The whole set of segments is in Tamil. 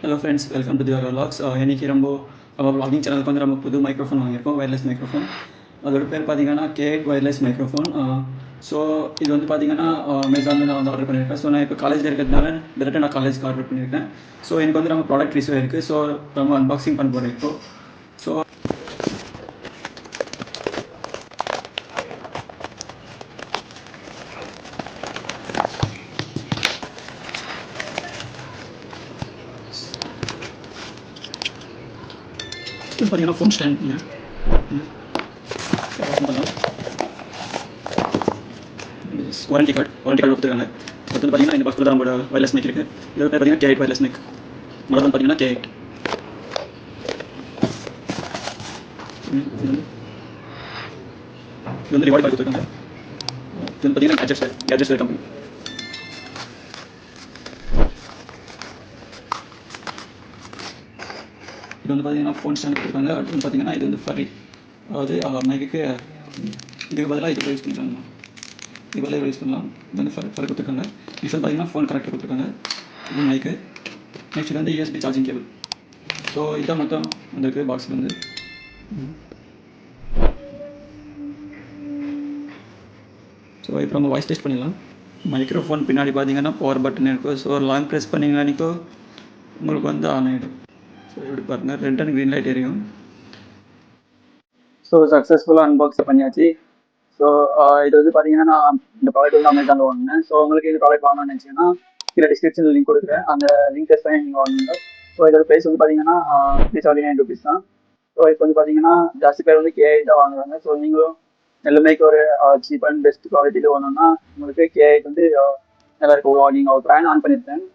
Hello friends, welcome to திவர் vlogs. இன்றைக்கி நம்ம vlogging சேனலுக்கு வந்து நம்ம புது மைக்ரோஃபோன் வாங்கியிருக்கோம், ஒயர்லெஸ் மைக்ரோஃபோன். அதோட பேர் பார்த்தீங்கன்னா K8 ஒயர்லெஸ் மைக்ரோஃபோன். ஸோ இது வந்து பார்த்தீங்கன்னா அமேசானில் நான் வந்து ஆர்டர் பண்ணியிருக்கேன். ஸோ நான் இப்போ காலேஜில் இருக்கிறதுனால டேரெக்டாக நான் காலேஜுக்கு ஆர்டர் பண்ணியிருக்கேன். ஸோ எனக்கு வந்து நம்ம ப்ராடக்ட் ரிசீவ் ஆயிருக்கு. ஸோ நம்ம அன்பாக்சிங் பண்ண போகிறோம் இப்போ. ஸோ இது பார்த்தீங்கன்னா ஃபோன் ஸ்டாண்ட் வாரண்டி கார்டு கொடுத்துருக்காங்க. அடுத்து வந்து பார்த்தீங்கன்னா இந்த பாக்ஸில் தான் நம்மளோட ஒயர்லெஸ் மைக் இருக்குது. இது பேர் பார்த்தீங்கன்னா K8 ஒயர்லெஸ் மைக். மாடல் வந்து பார்த்தீங்கன்னா K8. இது வந்து ரிவார்ட் கார்டு கொடுத்துருக்காங்க. இது வந்து பார்த்தீங்கன்னா கேஜெட்ஸ் கம்பெனி. இது வந்து பார்த்தீங்கன்னா ஃபோன் ஸ்டாண்ட் கொடுத்துருக்காங்க. அடுத்து வந்து பார்த்தீங்கன்னா இது வந்து ஃபரி, அதாவது மைக்கு இதுக்கு பதிலாக இதுக்கு யூஸ் பண்ணிக்கலாம். இது பதிலாக யூஸ் பண்ணலாம். இது வந்து ஃபரி கொடுத்துருக்காங்க. நெக்ஸ்ட் வந்து பார்த்தீங்கன்னா ஃபோன் கனெக்டர் கொடுத்துருக்காங்க. இது மைக்கு. நெக்ஸ்ட் இது வந்து USB சார்ஜிங் கேபிள். ஸோ இதான் மொத்தம் வந்திருக்கு பாக்ஸில் வந்து. ஸோ இப்போ நம்ம வாய்ஸ் டெஸ்ட் பண்ணிடலாம். மைக்ரோஃபோன் பின்னாடி பார்த்தீங்கன்னா பவர் பட்டன் இருக்கும். ஸோ லாங் ப்ரெஸ் பண்ணிங்கன்னானிக்கோ உங்களுக்கு வந்து ஆன் ஆகிடும். ஸோ இப்படி பாருங்கள், ரெட் அண்ட் க்ரீன் லைட் எரியும். ஸோ சக்ஸஸ்ஃபுல்லாக அன்பாக்ஸ் பண்ணியாச்சு. ஸோ இது வந்து பார்த்தீங்கன்னா நான் இந்த ப்ராடக்ட் வந்து அமேசானில் வாங்கினேன். ஸோ உங்களுக்கு இந்த ப்ராடக்ட் வாங்கணும்னு நினச்சிங்கன்னா கீழே டிஸ்கிரிப்ஷனில் லிங்க் கொடுக்குறேன். அந்த லிங்க் டெஸ்ட் பண்ணி நீங்கள் வாங்குங்க. ஸோ இதோட ப்ரைஸ் வந்து பார்த்தீங்கன்னா ₹379 தான். ஸோ இப்போ வந்து பார்த்தீங்கன்னா ஜாஸ்தி பேர் வந்து K8 தான் வாங்குறாங்க. ஸோ நீங்களும் எல்லாமேக்கு ஒரு சீப் அண்ட் பெஸ்ட் குவாலிட்டியில் வேணும்னா உங்களுக்கு K8 வந்து நல்லா இருக்கும். நீங்கள் ஃபேன் ஆன் பண்ணியிருக்கேன்.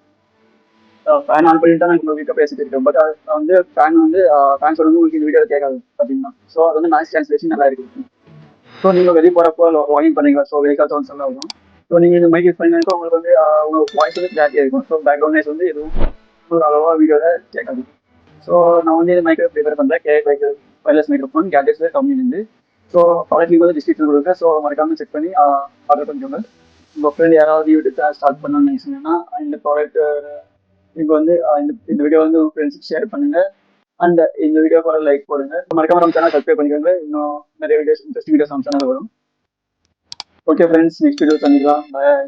ஃபேன் ஆன் பண்ணிட்டு தான் நான் உங்களுக்கு வீட்டில் பேசிட்டு இருக்கேன். பட் அது வந்து ஃபேன் சொல்லுங்க உங்களுக்கு இந்த வீடியோவில் கேட்காது பார்த்தீங்கன்னா. ஸோ அது வந்து நாய்ஸ் கேன்சலேஷன் நல்லா இருக்குது. ஸோ நீங்கள் வெளியே போகிறப்போ வாக்கிங் பண்ணுறீங்களா? ஸோ வெஹிக்கல் சவுண்ட்ஸ் எல்லாம் வரும். ஸோ நீங்கள் இந்த மைக் யூஸ் பண்ணிங்கன்னா உங்களுக்கு வந்து உங்களுக்கு வாய்ஸ் வந்து கிளாரிட்டியாக இருக்கும். ஸோ பேக்ரவுண்ட் நாய்ஸ் வந்து எதுவும் உங்களுக்கு அவ்வளோவா வீடியோவில் கேட்காது. ஸோ நான் வந்து இந்த மைக்கை ப்ரிஃபர் பண்ணுறேன். K8 ஒயர்லெஸ் மைக்ரோஃபோன் கேஜெட்ஸ் கம்பெனிலேருந்து. ஸோ ப்ராடக்ட் லிங்க் வந்து டிஸ்கிரிப்ஷன் கொடுக்குறேன். ஸோ மறக்காமல் செக் பண்ணி ஆர்டர் பண்ணிக்கோங்க. உங்கள் ஃப்ரெண்ட் யாராவது யூடியூப் ஸ்டார்ட் பண்ணணும்னு நினைச்சீங்கன்னா இந்த ப்ராடக்ட் நீங்கள் வந்து இந்த வீடியோ வந்து உங்கள் ஃப்ரெண்ட்ஸுக்கு ஷேர் பண்ணுங்கள். அண்ட் இந்த வீடியோக்கு ஒரு லைக் போடுங்க. மறக்காம நம்ம சேனல் சப்ஸ்கிரைப் பண்ணிக்கோங்க. இன்னும் நிறைய வீடியோஸ் இன்ட்ரெஸ்டிங் வீடியோஸ் நம்ம சேனல் வரும். ஓகே ஃப்ரெண்ட்ஸ், நெக்ஸ்ட் வீடியோ சந்திக்கலாம். பாய்.